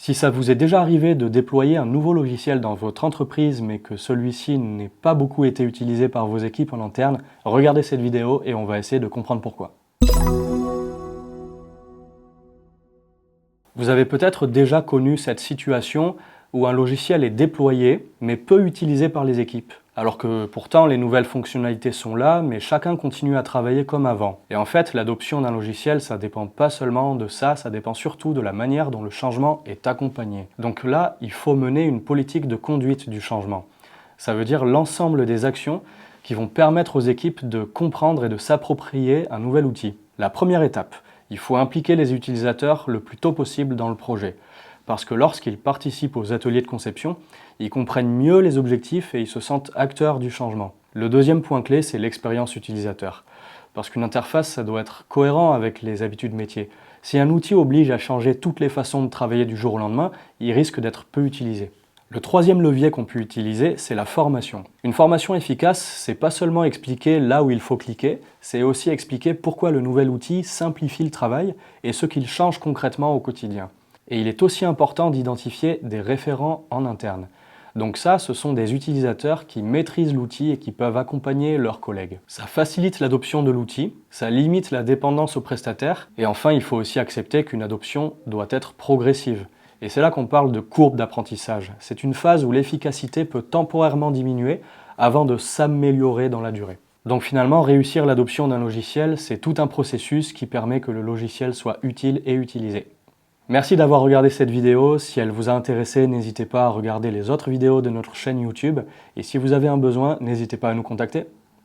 Si ça vous est déjà arrivé de déployer un nouveau logiciel dans votre entreprise mais que celui-ci n'ait pas beaucoup été utilisé par vos équipes en interne, regardez cette vidéo et on va essayer de comprendre pourquoi. Vous avez peut-être déjà connu cette situation où un logiciel est déployé mais peu utilisé par les équipes. Alors que pourtant les nouvelles fonctionnalités sont là, mais chacun continue à travailler comme avant. Et en fait, l'adoption d'un logiciel, ça dépend pas seulement de ça dépend surtout de la manière dont le changement est accompagné. Donc là, il faut mener une politique de conduite du changement. Ça veut dire l'ensemble des actions qui vont permettre aux équipes de comprendre et de s'approprier un nouvel outil. La première étape, il faut impliquer les utilisateurs le plus tôt possible dans le projet. Parce que lorsqu'ils participent aux ateliers de conception, ils comprennent mieux les objectifs et ils se sentent acteurs du changement. Le deuxième point clé, c'est l'expérience utilisateur. Parce qu'une interface, ça doit être cohérent avec les habitudes métiers. Si un outil oblige à changer toutes les façons de travailler du jour au lendemain, il risque d'être peu utilisé. Le troisième levier qu'on peut utiliser, c'est la formation. Une formation efficace, c'est pas seulement expliquer là où il faut cliquer, c'est aussi expliquer pourquoi le nouvel outil simplifie le travail et ce qu'il change concrètement au quotidien. Et il est aussi important d'identifier des référents en interne. Donc ça, ce sont des utilisateurs qui maîtrisent l'outil et qui peuvent accompagner leurs collègues. Ça facilite l'adoption de l'outil, ça limite la dépendance aux prestataires, et enfin, il faut aussi accepter qu'une adoption doit être progressive. Et c'est là qu'on parle de courbe d'apprentissage. C'est une phase où l'efficacité peut temporairement diminuer avant de s'améliorer dans la durée. Donc finalement, réussir l'adoption d'un logiciel, c'est tout un processus qui permet que le logiciel soit utile et utilisé. Merci d'avoir regardé cette vidéo. Si elle vous a intéressé, n'hésitez pas à regarder les autres vidéos de notre chaîne YouTube. Et si vous avez un besoin, n'hésitez pas à nous contacter.